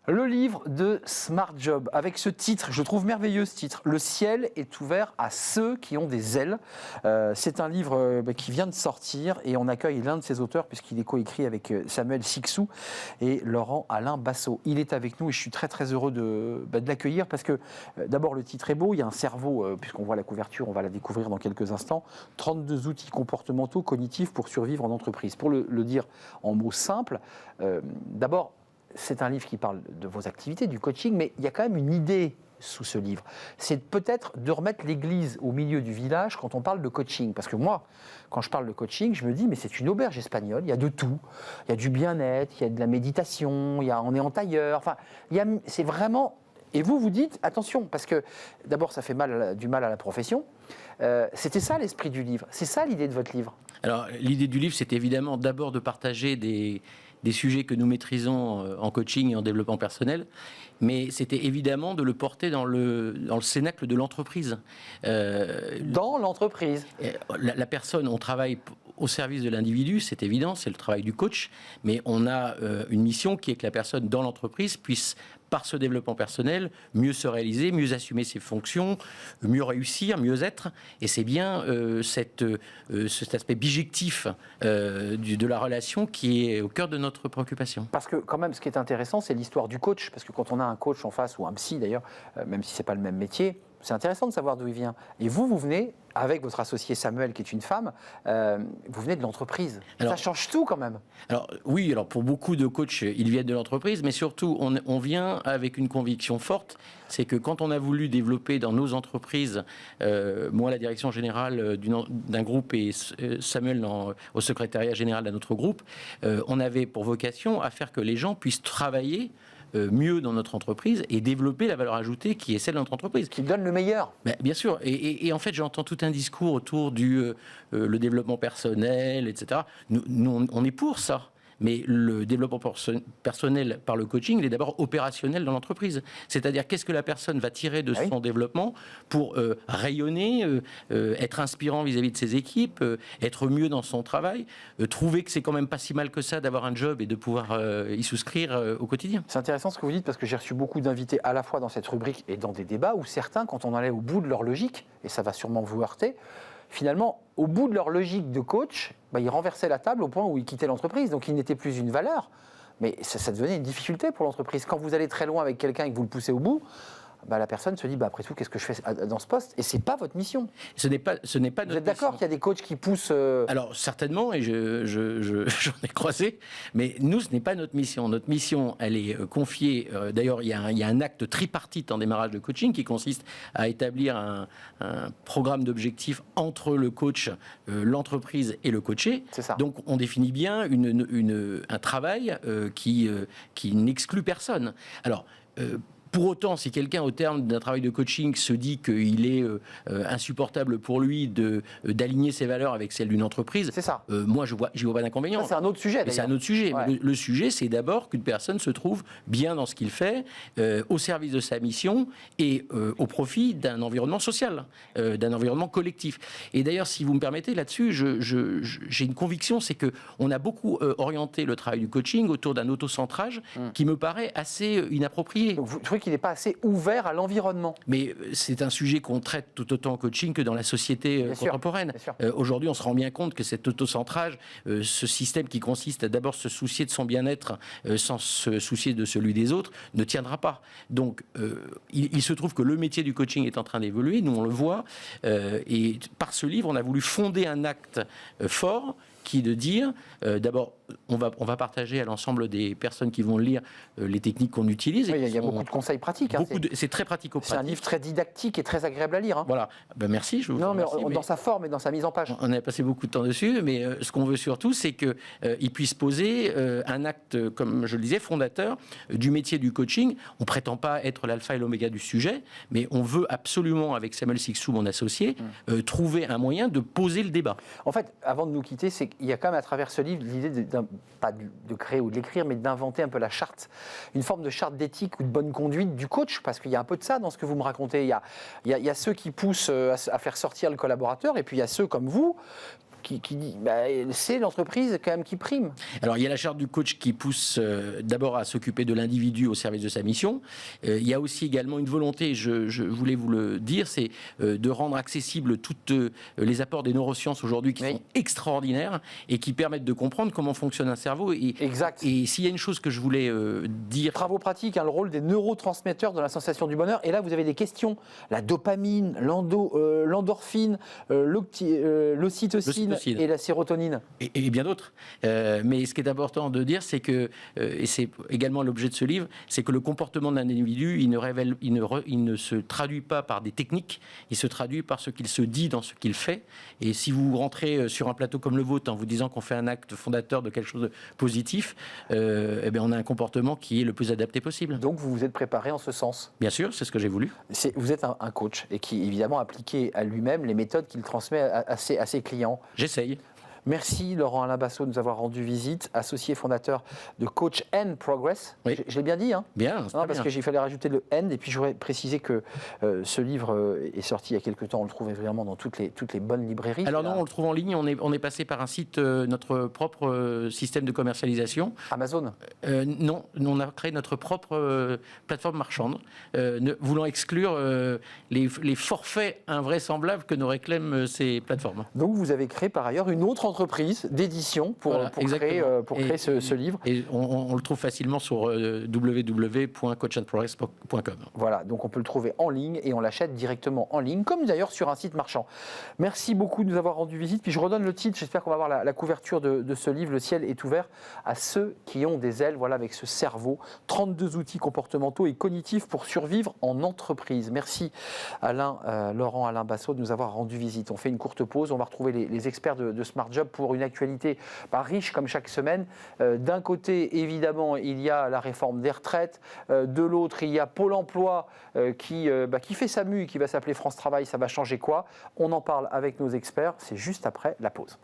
Le livre de Smart Job, avec ce titre, je trouve merveilleux ce titre, « Le ciel est ouvert à ceux qui ont des ailes ». C'est un livre qui vient de sortir et on accueille l'un de ses auteurs puisqu'il est coécrit avec Samuel Sixou et Laurent-Alain Bassot. Il est avec nous et je suis très très heureux de l'accueillir parce que d'abord le titre est beau, il y a un cerveau, puisqu'on voit la couverture, on va la découvrir dans quelques instants, 32 outils comportementaux cognitifs pour survivre en entreprise. Pour le dire en mots simples, d'abord, c'est un livre qui parle de vos activités, du coaching, mais il y a quand même une idée sous ce livre. C'est peut-être de remettre l'église au milieu du village quand on parle de coaching. Parce que moi, quand je parle de coaching, je me dis, mais c'est une auberge espagnole, il y a de tout. Il y a du bien-être, il y a de la méditation, on est en tailleur. Enfin, c'est vraiment... Et vous dites, attention, parce que d'abord, ça fait du mal à la profession. C'était ça l'esprit du livre. C'est ça l'idée de votre livre. Alors, l'idée du livre, c'est évidemment d'abord de partager des sujets que nous maîtrisons en coaching et en développement personnel, mais c'était évidemment de le porter dans le cénacle de l'entreprise. Dans l'entreprise. La personne, on travaille au service de l'individu, c'est évident, c'est le travail du coach, mais on a une mission qui est que la personne dans l'entreprise puisse, par ce développement personnel, mieux se réaliser, mieux assumer ses fonctions, mieux réussir, mieux être. Et c'est bien cet aspect bijectif de la relation qui est au cœur de notre préoccupation. Parce que quand même, ce qui est intéressant, c'est l'histoire du coach. Parce que quand on a un coach en face, ou un psy d'ailleurs, même si ce n'est pas le même métier, c'est intéressant de savoir d'où il vient. Et vous venez, avec votre associé Samuel, qui est une femme, vous venez de l'entreprise. Ça change tout quand même. Alors oui, pour beaucoup de coachs, ils viennent de l'entreprise, mais surtout, on vient avec une conviction forte, c'est que quand on a voulu développer dans nos entreprises, moi la direction générale d'un groupe et Samuel au secrétariat général d'un autre groupe, on avait pour vocation à faire que les gens puissent travailler mieux dans notre entreprise et développer la valeur ajoutée qui est celle de notre entreprise. Qui donne le meilleur. Ben, bien sûr. Et en fait, j'entends tout un discours autour le développement personnel, etc. Nous, on est pour ça. Mais le développement personnel par le coaching, il est d'abord opérationnel dans l'entreprise. C'est-à-dire, qu'est-ce que la personne va tirer de son développement pour rayonner, être inspirant vis-à-vis de ses équipes, être mieux dans son travail, trouver que c'est quand même pas si mal que ça d'avoir un job et de pouvoir y souscrire au quotidien. C'est intéressant ce que vous dites, parce que j'ai reçu beaucoup d'invités à la fois dans cette rubrique et dans des débats où certains, quand on allait au bout de leur logique, et ça va sûrement vous heurter, finalement, au bout de leur logique de coach, ils renversaient la table au point où ils quittaient l'entreprise. Donc, ils n'étaient plus une valeur. Mais ça devenait une difficulté pour l'entreprise. Quand vous allez très loin avec quelqu'un et que vous le poussez au bout, la personne se dit, après tout, qu'est-ce que je fais dans ce poste ? Et ce n'est pas votre mission. Ce n'est pas Vous êtes d'accord qu'il y a des coachs qui poussent Alors, certainement, et j'en ai croisé, mais nous, ce n'est pas notre mission. Notre mission, elle est confiée... D'ailleurs, il y a un acte tripartite en démarrage de coaching qui consiste à établir un programme d'objectifs entre le coach, l'entreprise et le coaché. C'est ça. Donc, on définit bien un travail qui n'exclut personne. Alors... pour autant, si quelqu'un, au terme d'un travail de coaching, se dit qu'il est insupportable pour lui d'aligner ses valeurs avec celles d'une entreprise, c'est ça. Moi, j'y vois pas d'inconvénient. C'est un autre sujet, d'ailleurs. C'est un autre sujet. Ouais. Mais le sujet, c'est d'abord qu'une personne se trouve bien dans ce qu'il fait, au service de sa mission et au profit d'un environnement social, d'un environnement collectif. Et d'ailleurs, si vous me permettez, là-dessus, j'ai une conviction, c'est qu'on a beaucoup orienté le travail du coaching autour d'un autocentrage qui me paraît assez inapproprié. Donc, vous trouvez qu'il n'est pas assez ouvert à l'environnement. Mais c'est un sujet qu'on traite tout autant en coaching que dans la société contemporaine. Aujourd'hui, on se rend bien compte que cet autocentrage, ce système qui consiste à d'abord se soucier de son bien-être sans se soucier de celui des autres, ne tiendra pas. Donc, il se trouve que le métier du coaching est en train d'évoluer, nous on le voit, et par ce livre, on a voulu fonder un acte fort qui est de dire, d'abord, on va partager à l'ensemble des personnes qui vont le lire les techniques qu'on utilise. Oui, il y a beaucoup de conseils pratiques. C'est très pratico-pratique. C'est un livre très didactique et très agréable à lire. Voilà. Ben merci. Je vous remercie, dans sa forme et dans sa mise en page. On a passé beaucoup de temps dessus, mais ce qu'on veut surtout, c'est qu'il puisse poser un acte, comme je le disais, fondateur du métier du coaching. On ne prétend pas être l'alpha et l'oméga du sujet, mais on veut absolument, avec Samuel Sixou, mon associé, trouver un moyen de poser le débat. En fait, avant de nous quitter, il y a quand même à travers ce livre l'idée pas de créer ou de l'écrire, mais d'inventer un peu la charte, une forme de charte d'éthique ou de bonne conduite du coach, parce qu'il y a un peu de ça dans ce que vous me racontez. Il y a ceux qui poussent à faire sortir le collaborateur, et puis il y a ceux comme vous c'est l'entreprise quand même qui prime. Alors il y a la charte du coach qui pousse d'abord à s'occuper de l'individu au service de sa mission. Il y a aussi également une volonté, je voulais vous le dire, c'est de rendre accessibles toutes les apports des neurosciences aujourd'hui qui sont extraordinaires et qui permettent de comprendre comment fonctionne un cerveau. Exact. Et s'il y a une chose que je voulais dire... Travaux pratiques, le rôle des neurotransmetteurs dans la sensation du bonheur. Et là, vous avez des questions. La dopamine, l'endorphine, l'ocytocine et la sérotonine. Et bien d'autres. Mais ce qui est important de dire, c'est que, et c'est également l'objet de ce livre, c'est que le comportement d'un individu, il ne se traduit pas par des techniques, il se traduit par ce qu'il se dit dans ce qu'il fait. Et si vous rentrez sur un plateau comme le vôtre en vous disant qu'on fait un acte fondateur de quelque chose de positif, eh bien on a un comportement qui est le plus adapté possible. Donc vous vous êtes préparé en ce sens? Bien sûr, c'est ce que j'ai voulu. Vous êtes un coach et qui évidemment appliquait à lui-même les méthodes qu'il transmet à ses clients. J'essaye. Merci Laurent-Alain Bassot de nous avoir rendu visite, associé fondateur de Coach N Progress. Oui. Je l'ai bien dit, hein? Bien, non, parce qu'il fallait rajouter le N. Et puis je voudrais préciser que ce livre est sorti il y a quelques temps. On le trouve vraiment dans toutes les bonnes librairies. Alors non, on le trouve en ligne. On est passé par un site, notre propre système de commercialisation. Amazon? Non, on a créé notre propre plateforme marchande, voulant exclure les forfaits invraisemblables que nous réclament ces plateformes. Donc vous avez créé par ailleurs une autre entreprise d'édition pour créer ce livre. Et on le trouve facilement sur www.coachandprogress.com. Voilà, donc on peut le trouver en ligne et on l'achète directement en ligne, comme d'ailleurs sur un site marchand. Merci beaucoup de nous avoir rendu visite. Puis je redonne le titre, j'espère qu'on va voir la couverture de ce livre, Le ciel est ouvert à ceux qui ont des ailes, voilà, avec ce cerveau. 32 outils comportementaux et cognitifs pour survivre en entreprise. Merci Laurent-Alain Bassot de nous avoir rendu visite. On fait une courte pause, on va retrouver les experts de Smart Job pour une actualité riche comme chaque semaine. D'un côté, évidemment, il y a la réforme des retraites. De l'autre, il y a Pôle emploi qui fait sa mue, qui va s'appeler France Travail. Ça va changer quoi? On en parle avec nos experts. C'est juste après la pause.